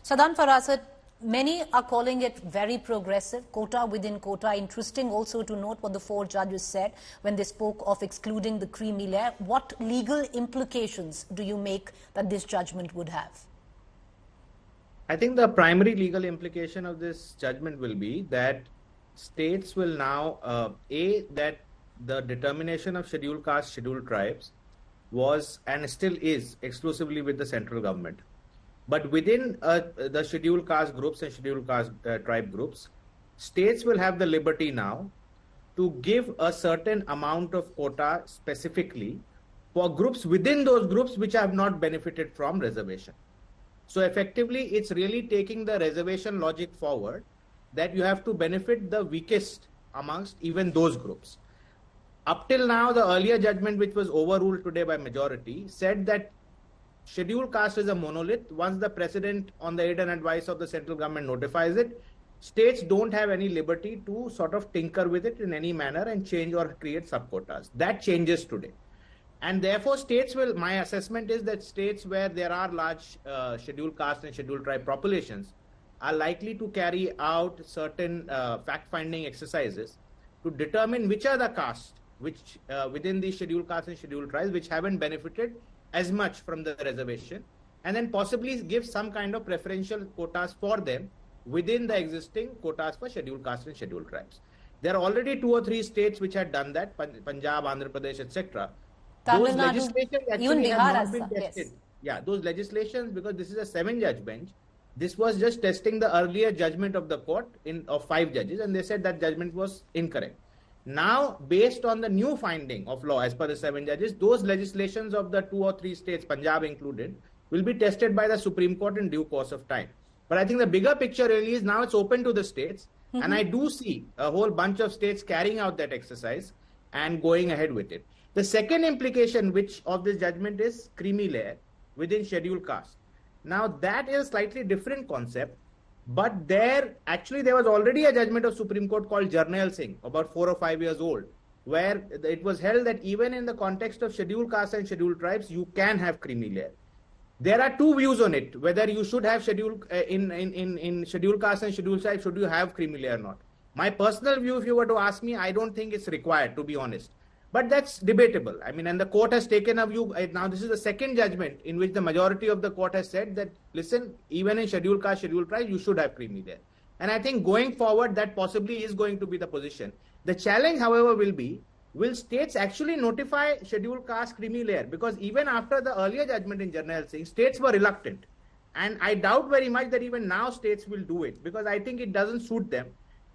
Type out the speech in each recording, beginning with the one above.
Sadan Farasat, many are calling it very progressive, quota within quota. Interesting also to note what the 4 judges said when they spoke of excluding the creamy layer. What legal implications do you make that this judgment would have? I think the primary legal implication of this judgment will be that states will now, that the determination of scheduled caste, scheduled tribes was and still is exclusively with the central government. But within the scheduled caste groups and scheduled caste tribe groups, states will have the liberty now to give a certain amount of quota specifically for groups within those groups which have not benefited from reservation. So effectively, it's really taking the reservation logic forward that you have to benefit the weakest amongst even those groups. Up till now, the earlier judgment, which was overruled today by majority, said that scheduled caste is a monolith. Once the president, on the aid and advice of the central government, notifies it, states don't have any liberty to sort of tinker with it in any manner and change or create sub-quotas. That changes today. And therefore, states will, my assessment is that states where there are large scheduled caste and scheduled tribe populations are likely to carry out certain fact-finding exercises to determine which are the castes which within the scheduled caste and scheduled tribes which haven't benefited as much from the reservation, and then possibly give some kind of preferential quotas for them within the existing quotas for scheduled caste and scheduled tribes. There are already 2 or 3 states which had done that, Punjab, Andhra Pradesh, etc. Those legislations actually have not been tested. Yes. Yeah, those legislations, because this is a 7-judge bench, this was just testing the earlier judgment of the court of 5 judges, and they said that judgment was incorrect. Now, based on the new finding of law as per the 7 judges, those legislations of the 2 or 3 states, Punjab included, will be tested by the Supreme Court in due course of time. But I think the bigger picture really is now it's open to the states, and I do see a whole bunch of states carrying out that exercise and going ahead with it. The second implication of this judgment is creamy layer within scheduled caste. Now that is a slightly different concept, but there was already a judgment of Supreme Court called Jarnail Singh, about 4 or 5 years old, where it was held that even in the context of scheduled caste and scheduled tribes, you can have creamy layer. There are 2 views on it, whether you should have scheduled in scheduled caste and scheduled tribes, should you have creamy layer or not. My personal view, if you were to ask me, I don't think it's required, to be honest. But that's debatable. I mean, and the court has taken a view. Now, this is the second judgment in which the majority of the court has said that, listen, even in scheduled caste, scheduled tribes, you should have creamy layer. And I think going forward, that possibly is going to be the position. The challenge, however, will be, will states actually notify scheduled caste creamy layer? Because even after the earlier judgment in Jarnail Singh, states were reluctant. And I doubt very much that even now states will do it, because I think it doesn't suit them.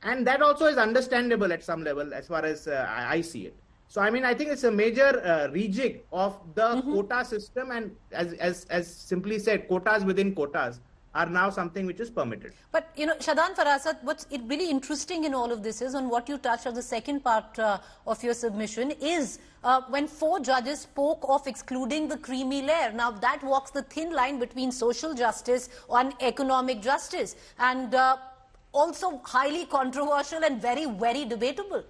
And that also is understandable at some level as far as I see it. So, I mean, I think it's a major rejig of the quota system, and as simply said, quotas within quotas are now something which is permitted. But, you know, Sadan Farasat, what's really interesting in all of this is, on what you touched on the second part of your submission, is when 4 judges spoke of excluding the creamy layer. Now, that walks the thin line between social justice and economic justice, and also highly controversial and very, very debatable.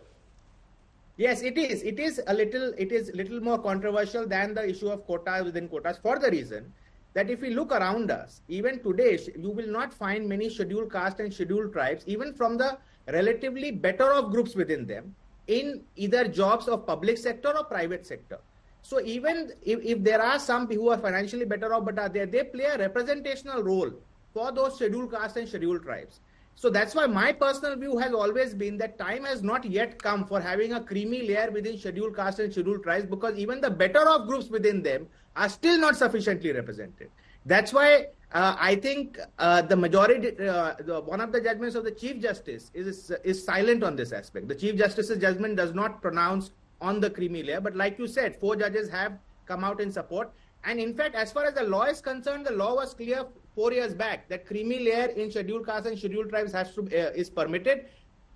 Yes, it is. It is a little more controversial than the issue of quotas within quotas, for the reason that if we look around us, even today, you will not find many scheduled caste and scheduled tribes, even from the relatively better off groups within them, in either jobs of public sector or private sector. So even if there are some who are financially better off but are there, they play a representational role for those scheduled caste and scheduled tribes. So that's why my personal view has always been that time has not yet come for having a creamy layer within scheduled caste and scheduled tribes, because even the better off groups within them are still not sufficiently represented. That's why I think the majority, one of the judgments of the Chief Justice is silent on this aspect. The Chief Justice's judgment does not pronounce on the creamy layer, but like you said, 4 judges have come out in support. And in fact, as far as the law is concerned, the law was clear 4 years back that creamy layer in scheduled caste and scheduled tribes is permitted.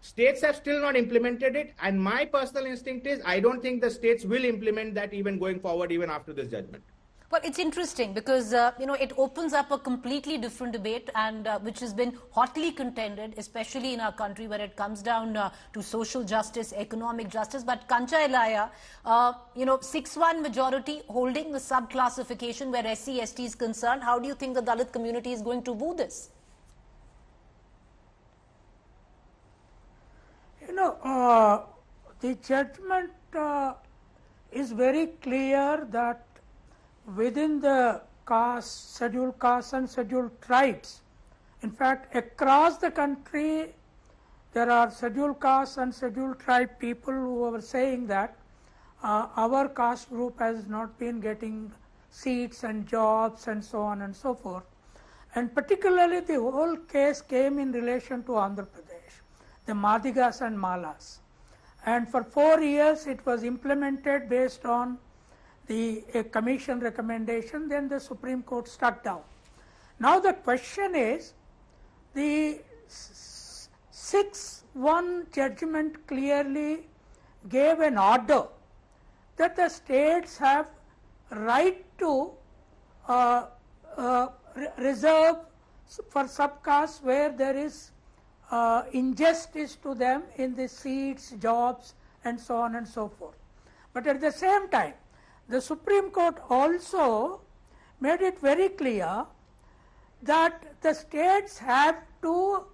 States have still not implemented it, and my personal instinct is I don't think the states will implement that even going forward, even after this judgment. Well, it's interesting because, it opens up a completely different debate, and which has been hotly contended, especially in our country, where it comes down to social justice, economic justice. But Kancha Elaya, 6-1 majority holding the sub-classification where SC/ST is concerned. How do you think the Dalit community is going to view this? The judgment is very clear that within the scheduled castes and scheduled tribes, in fact, across the country, there are scheduled castes and scheduled tribe people who are saying that our caste group has not been getting seats and jobs and so on and so forth. And particularly the whole case came in relation to Andhra Pradesh, the Madigas and Malas. And for 4 years it was implemented based on a commission recommendation, then the Supreme Court struck down. Now the question is, the 6-1 judgment clearly gave an order that the states have right to reserve for subcastes where there is injustice to them in the seats, jobs and so on and so forth. But at the same time, the Supreme Court also made it very clear that the states have to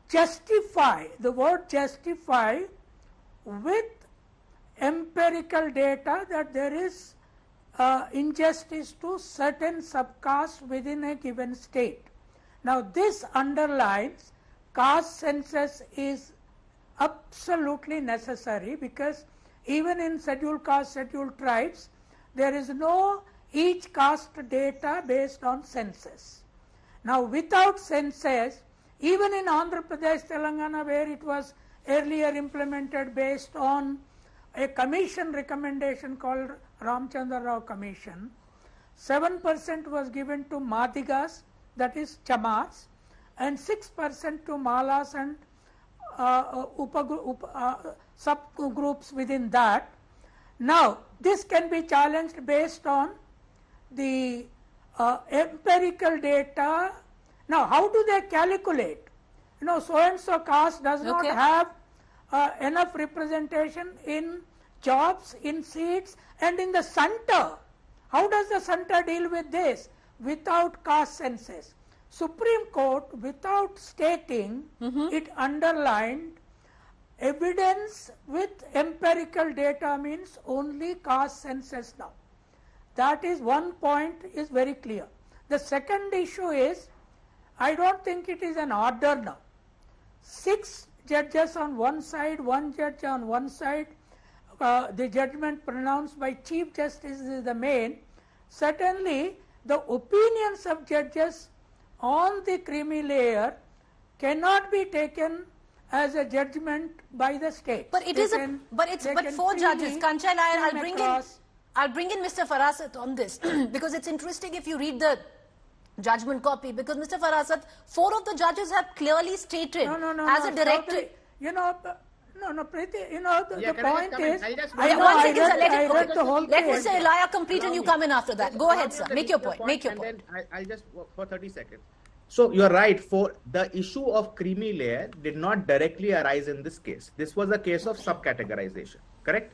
justify, the word justify, with empirical data that there is injustice to certain subcastes within a given state. Now this underlines caste census is absolutely necessary, because even in scheduled caste, scheduled tribes, there is no each caste data based on census. Now without census, even in Andhra Pradesh, Telangana, where it was earlier implemented based on a commission recommendation called Ramchandra Rao Commission, 7% was given to Madigas, that is Chamars, and 6% to Malas and subgroups within that. Now this can be challenged based on the empirical data. Now how do they calculate? So and so caste does not have enough representation in jobs, in seats and in the center. How does the center deal with this? Without caste census. Supreme Court, without stating, it underlined evidence with empirical data means only caste census now. That is one point is very clear. The second issue is, I don't think it is an order now. 6 judges on one side, 1 judge on one side, the judgment pronounced by Chief Justice is the main. Certainly, the opinions of judges on the creamy layer cannot be taken as a judgment by the state. But it is but 4 judges. Kanchal, I'll bring in Mr. Farasat on this because it's interesting if you read the judgment copy, because Mr. Farasat, 4 of the judges have clearly stated as a directive. Preeti, the point is, let Mr. Elia complete and you come in after that. Go ahead, sir. Make your point. Make your point. I'll just, for 30 seconds. So you're right, for the issue of creamy layer did not directly arise in this case. This was a case of subcategorization, correct?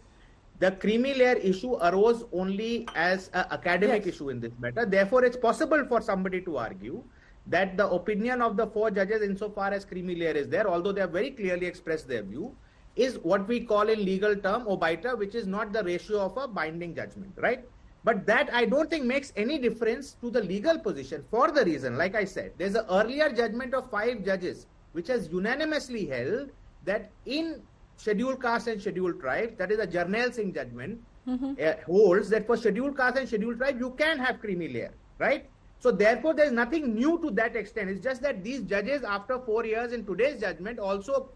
The creamy layer issue arose only as an academic issue in this matter. Therefore, it's possible for somebody to argue that the opinion of the 4 judges insofar as creamy layer is there, although they have very clearly expressed their view, is what we call in legal term obiter, which is not the ratio of a binding judgment, right? But that I don't think makes any difference to the legal position, for the reason, like I said, there's an earlier judgment of 5 judges which has unanimously held that in scheduled caste and scheduled tribes, that is a Jarnail Singh judgment, holds that for scheduled caste and scheduled tribe you can have creamy layer, right? So therefore there is nothing new to that extent. It's just that these judges after 4 years in today's judgment also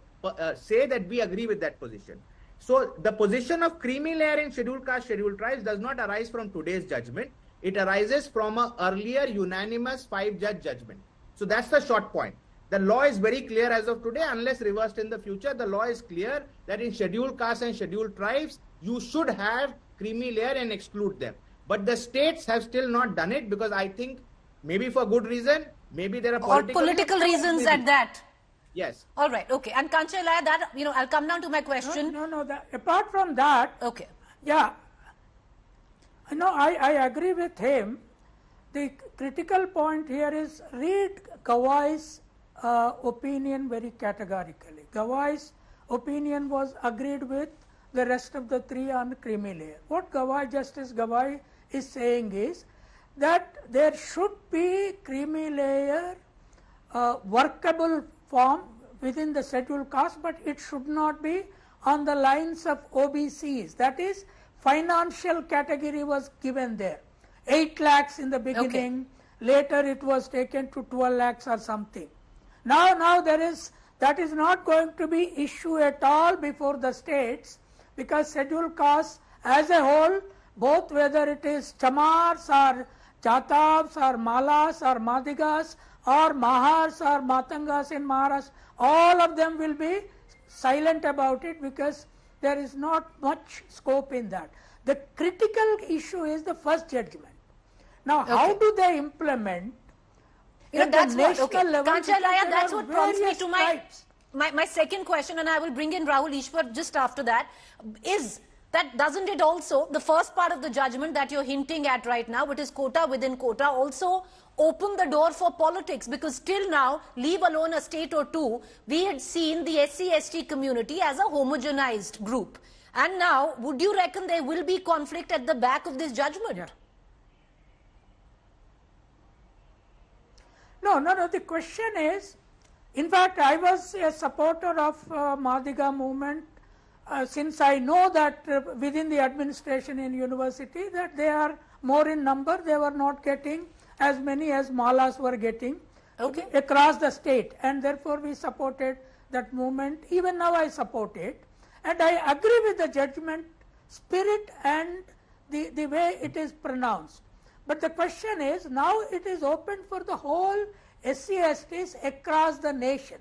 say that we agree with that position. So the position of creamy layer in scheduled caste, scheduled tribes does not arise from today's judgment. It arises from an earlier unanimous 5-judge judgment. So that's the short point. The law is very clear as of today, unless reversed in the future. The law is clear that in scheduled caste and scheduled tribes, you should have creamy layer and exclude them. But the states have still not done it, because I think maybe for good reason, maybe there are political reasons at that. Yes. All right. Okay. And Kanchal, that I'll come down to my question. Apart from that, okay. Yeah, I agree with him. The critical point here is read Gawai's opinion very categorically. Gawai's opinion was agreed with the rest of the three on creamy layer. What Justice Gawai is saying is that there should be creamy layer workable form within the scheduled caste, but it should not be on the lines of OBCs. That is, financial category was given there. 8 lakhs in the beginning, later it was taken to 12 lakhs or something. Now that is not going to be issue at all before the states, because scheduled castes as a whole, both whether it is chamars or chatabs or malas or madigas or mahars or matangas in Maharashtra, all of them will be silent about it because there is not much scope in that. The critical issue is the first judgment. Now, how do they implement? That's what, level, Kanchalaya, that's what prompts me to types. my second question, and I will bring in Rahul Ishwar just after that, is that doesn't it also, the first part of the judgment that you're hinting at right now, which is quota within quota, also open the door for politics? Because till now, leave alone a state or two, we had seen the SC/ST community as a homogenized group. And now, would you reckon there will be conflict at the back of this judgment? Yeah. No, the question is, in fact, I was a supporter of Madiga movement since I know that within the administration in university that they are more in number, they were not getting as many as Malas were getting across the state, and therefore we supported that movement. Even now I support it, and I agree with the judgment spirit and the way it is pronounced. But the question is, now it is open for the whole SC/STs across the nation,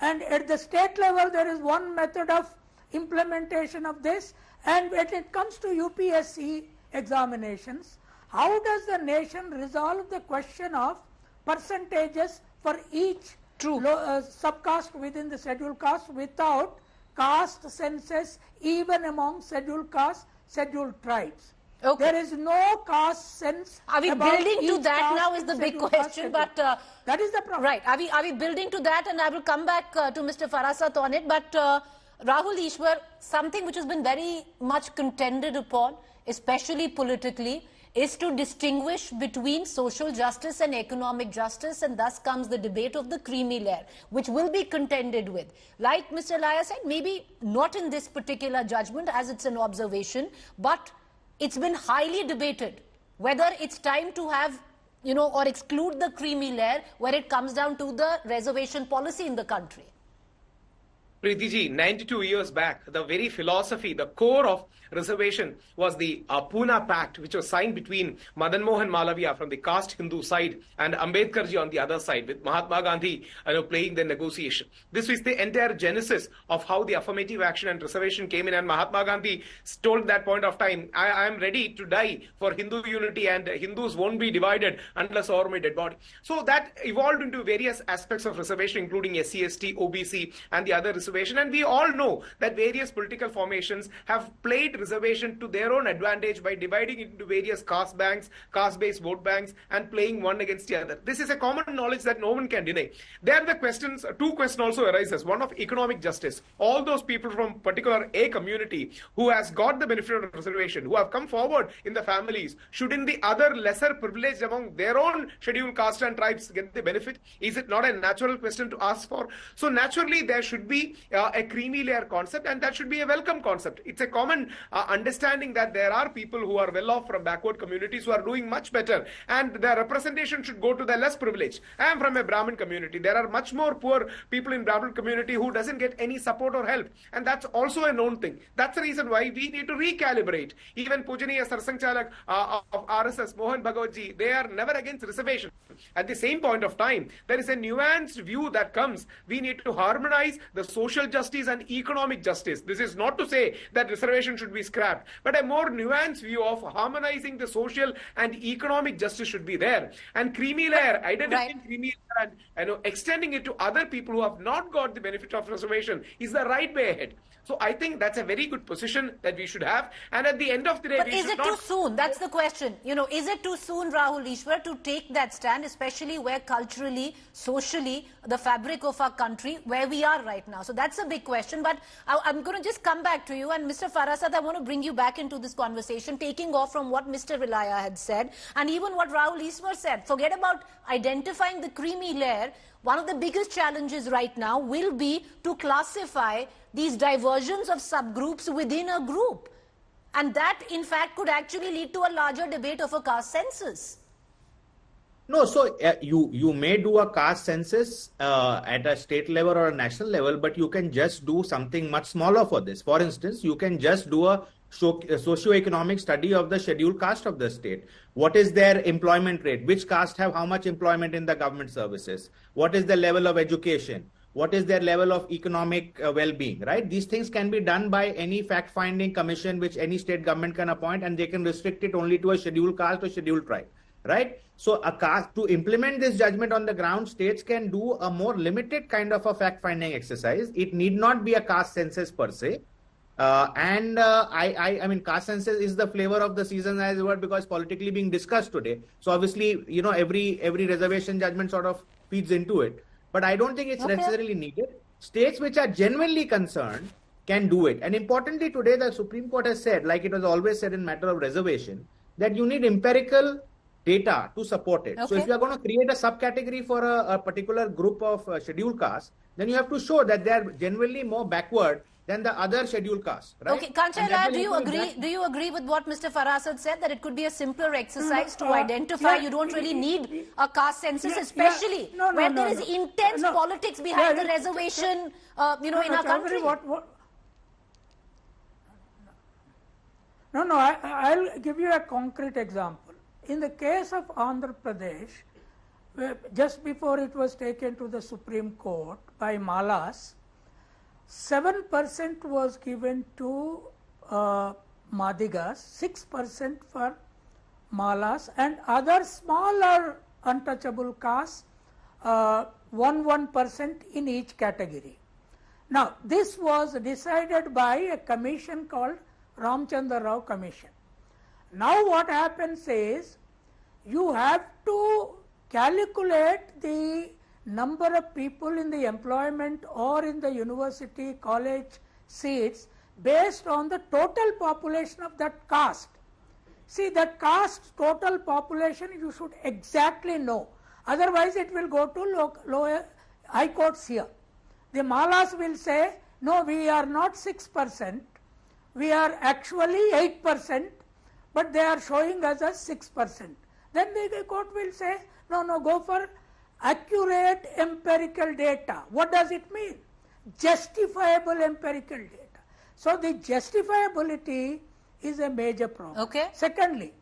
and at the state level there is one method of implementation of this, and when it comes to UPSC examinations, how does the nation resolve the question of percentages for each subcaste within the scheduled caste without caste census even among scheduled castes, scheduled tribes? There is no caste sense. Are we building to that now is the big question, but that is the problem. Right. Are we building to that? And I will come back to Mr. Farasat on it. But Rahul Ishwar, something which has been very much contended upon, especially politically, is to distinguish between social justice and economic justice, and thus comes the debate of the creamy layer, which will be contended with. Like Mr. Laya said, maybe not in this particular judgment as it's an observation, but it's been highly debated whether it's time to have, or exclude the creamy layer where it comes down to the reservation policy in the country. Preeti ji, 92 years back, the very philosophy, the core of reservation was the Pune Pact, which was signed between Madan Mohan Malaviya from the caste Hindu side and Ambedkar ji on the other side, with Mahatma Gandhi playing the negotiation. This was the entire genesis of how the affirmative action and reservation came in, and Mahatma Gandhi told at that point of time, I am ready to die for Hindu unity, and Hindus won't be divided unless over my dead body. So that evolved into various aspects of reservation, including SC/ST, OBC and the other reservation. And we all know that various political formations have played reservation to their own advantage by dividing it into various caste banks, caste-based vote banks, and playing one against the other. This is a common knowledge that no one can deny. There the questions, two questions also arises. One of economic justice. All those people from particular A community who has got the benefit of reservation, who have come forward in the families, shouldn't the other lesser privileged among their own scheduled caste and tribes get the benefit? Is it not a natural question to ask for? So naturally there should be a creamy layer concept, and that should be a welcome concept. It's a common understanding that there are people who are well off from backward communities who are doing much better, and their representation should go to the less privileged. I am from a Brahmin community. There are much more poor people in Brahmin community who doesn't get any support or help, and that's also a known thing. That's the reason why we need to recalibrate. Even Pujaniya Sarsang Chalak of RSS, Mohan Bhagawatji, they are never against reservation. At the same point of time, there is a nuanced view that comes. We need to harmonize the social justice and economic justice. This is not to say that reservation should be scrapped, but a more nuanced view of harmonizing the social and economic justice should be there. And creamy layer, identifying creamy layer and extending it to other people who have not got the benefit of reservation is the right way ahead. So I think that's a very good position that we should have. And at the end of the day, but is it too soon? That's the question. Is it too soon, Rahul Ishwar, to take that stand, especially where culturally, socially, the fabric of our country, where we are right now? So That's a big question. But I'm going to just come back to you. And Mr. Farasad, I want to bring you back into this conversation, taking off from what Mr. Vilaya had said and even what Rahul Iswar said. Forget about identifying the creamy layer. One of the biggest challenges right now will be to classify these diversions of subgroups within a group. And that, in fact, could actually lead to a larger debate of a caste census. No, so you may do a caste census at a state level or a national level, but you can just do something much smaller for this. For instance, you can just do a socio-economic study of the scheduled caste of the state. What is their employment rate? Which caste have how much employment in the government services? What is the level of education? What is their level of economic well-being, right? These things can be done by any fact-finding commission which any state government can appoint, and they can restrict it only to a scheduled caste or scheduled tribe, right? So a caste, to implement this judgment on the ground, states can do a more limited kind of a fact-finding exercise. It need not be a caste census per se. I mean, caste census is the flavor of the season, as it were, because politically being discussed today. So obviously, you know, every reservation judgment sort of feeds into it. But I don't think it's necessarily needed. States which are genuinely concerned can do it. And importantly, today the Supreme Court has said, like it was always said in matter of reservation, that you need empirical data to support it. So if you are going to create a subcategory for a particular group of scheduled castes, then you have to show that they are genuinely more backward than the other scheduled castes, right? Okay, Kanchaya, do you agree? Do you agree with what Mr. Farasad said, that it could be a simpler exercise to identify? You don't really need a caste census, especially where there is intense politics behind the reservation, in our country. I'll give you a concrete example. In the case of Andhra Pradesh, just before it was taken to the Supreme Court by Malas, 7% was given to Madigas, 6% for Malas, and other smaller untouchable castes, 1% in each category. Now, this was decided by a commission called Ramchandra Rao Commission. Now, what happens is, you have to calculate the number of people in the employment or in the university college seats based on the total population of that caste. See, that caste total population you should exactly know, otherwise it will go to lower high courts here. The Malas will say, no, we are not 6%, we are actually 8%, but they are showing us as 6%. Then the court will say, no, go for accurate empirical data. What does it mean? Justifiable empirical data. So the justifiability is a major problem. Okay. Secondly,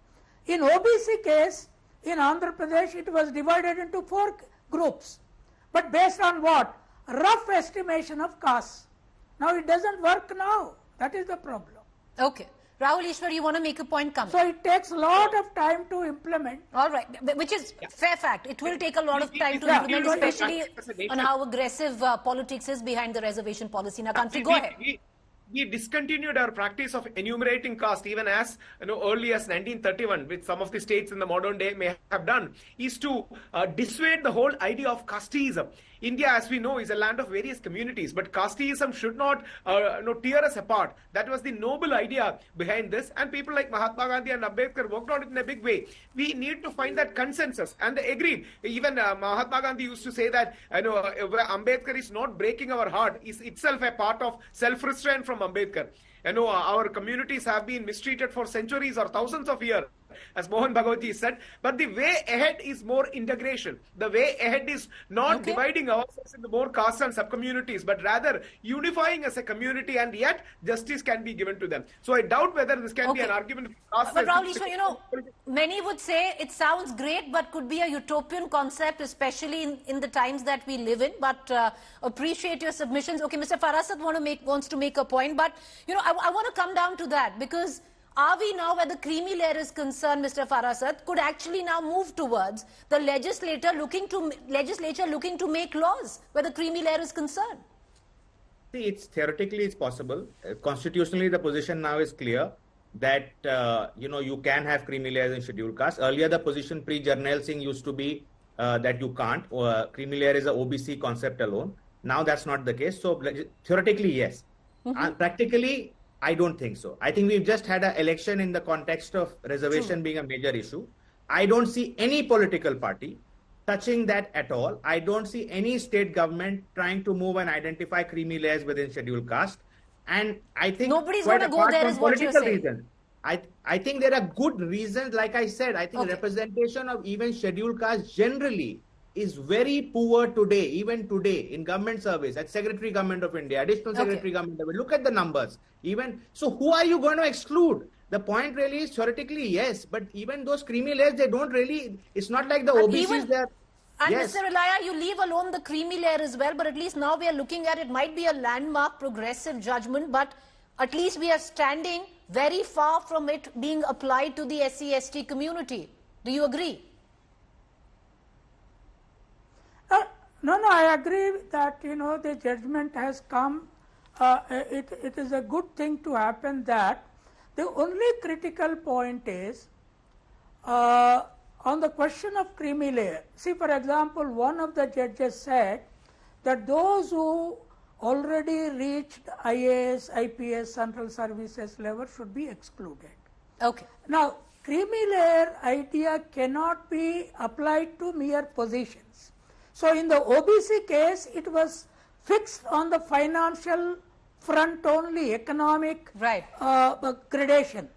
in OBC case, in Andhra Pradesh, it was divided into 4 groups. But based on what? Rough estimation of castes. Now it doesn't work now. That is the problem. Okay. Rahul Ishwar, you want to make a point? Come. So it takes a lot of time to implement. All right, which is fair fact. It will take a lot of time to implement, especially on how aggressive politics is behind the reservation policy in our country. Go ahead. We discontinued our practice of enumerating caste even as early as 1931, which some of the states in the modern day may have done, is to dissuade the whole idea of casteism. India, as we know, is a land of various communities, but casteism should not tear us apart. That was the noble idea behind this, and people like Mahatma Gandhi and Ambedkar worked on it in a big way. We need to find that consensus, and they agreed. Even Mahatma Gandhi used to say that Ambedkar is not breaking our heart, is itself a part of self-restraint from Ambedkar. Our communities have been mistreated for centuries or thousands of years, as Mohan Bhagwatji said, but the way ahead is more integration. The way ahead is not dividing ourselves into more castes and sub-communities, but rather unifying as a community, and yet justice can be given to them. So I doubt whether this can be an argument. But Rahul Ishwar, many would say it sounds great, but could be a utopian concept, especially in the times that we live in. But appreciate your submissions. Okay, Mr. Farasad wants to make a point, but I want to come down to that, because are we now, where the creamy layer is concerned, Mr. Farasad, could actually now move towards the legislature looking to make laws where the creamy layer is concerned? See, theoretically it's possible. Constitutionally, the position now is clear that you can have creamy layers in scheduled castes. Earlier, the position pre-Jarnail Singh used to be that you can't. Creamy layer is a OBC concept alone. Now that's not the case. So theoretically, yes. Practically, I don't think so. I think we've just had an election in the context of reservation being a major issue. I don't see any political party touching that at all. I don't see any state government trying to move and identify creamy layers within scheduled caste. And I think nobody's going to go there is what you're saying. Reasons, I think there are good reasons. Like I said, I think representation of even scheduled caste generally is very poor today, even today in government service, at Secretary Government of India, Additional Secretary Government of India. Look at the numbers. Even so, who are you going to exclude? The point really is theoretically yes, but even those creamy layers, they don't really. It's not like the OBCs there. And Mr. Ilaiah, you leave alone the creamy layer as well, but at least now we are looking at it. Might be a landmark progressive judgment, but at least we are standing very far from it being applied to the SC/ST community. Do you agree? No, I agree that, the judgment has come. It is a good thing to happen that. The only critical point is on the question of creamy layer. See, for example, one of the judges said that those who already reached IAS, IPS, central services level should be excluded. Okay. Now, creamy layer idea cannot be applied to mere positions. So, in the OBC case, it was fixed on the financial front only, economic gradation.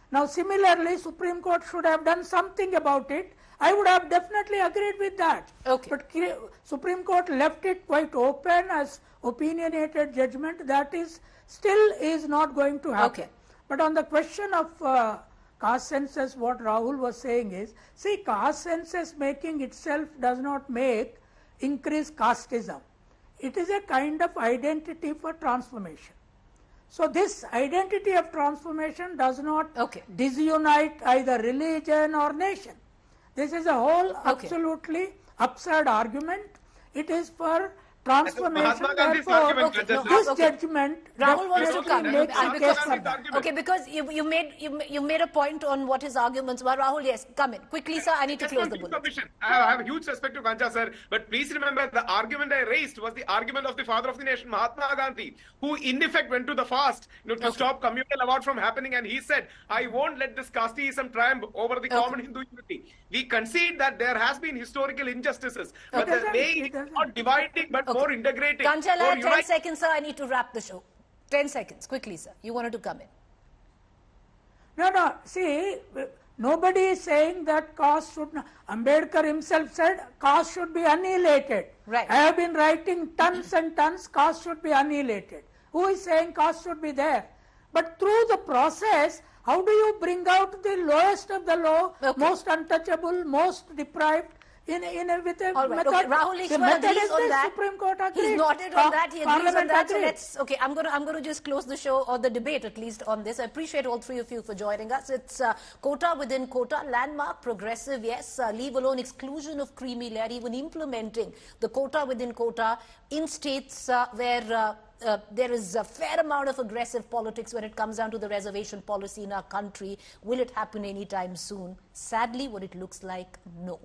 Now, similarly, Supreme Court should have done something about it. I would have definitely agreed with that. Okay. But Supreme Court left it quite open as opinionated judgment. That is still is not going to happen. Okay. But on the question of caste census, what Rahul was saying is, see, caste census making itself does not make increase casteism. It is a kind of identity for transformation. So, this identity of transformation does not disunite either religion or nation. This is a whole absolutely absurd argument. It is for transformation. Therefore, this judgment Rahul wants to come. makes a case for that. Okay, because you made a point on what his arguments were. Rahul, yes, come in quickly, sir. I need to close the bullet. I have huge respect to Kancha sir, but please remember the argument I raised was the argument of the father of the nation, Mahatma Gandhi, who in effect went to the fast, to stop communal award from happening, and he said, "I won't let this casteism triumph over the common Hindu unity." We concede that there has been historical injustices, but the way it is not dividing but more integrating. Kanchala, 10 seconds, sir. I need to wrap the show. 10 seconds, quickly, sir. You wanted to come in. No. See, nobody is saying that caste should not. Ambedkar himself said caste should be annihilated. Right. I have been writing tons and tons, caste should be annihilated. Who is saying caste should be there? But through the process, how do you bring out the lowest of the low, most untouchable, most deprived, with a method? Rahul Ishwar agrees on that. Supreme Court agreed. He's nodded on that. He agrees on that. Agreed. So I'm going to just close the show or the debate at least on this. I appreciate all three of you for joining us. It's quota within quota, landmark, progressive, yes, leave alone exclusion of creamy layer, even implementing the quota within quota in states where there is a fair amount of aggressive politics when it comes down to the reservation policy in our country. Will it happen anytime soon? Sadly, what it looks like, no.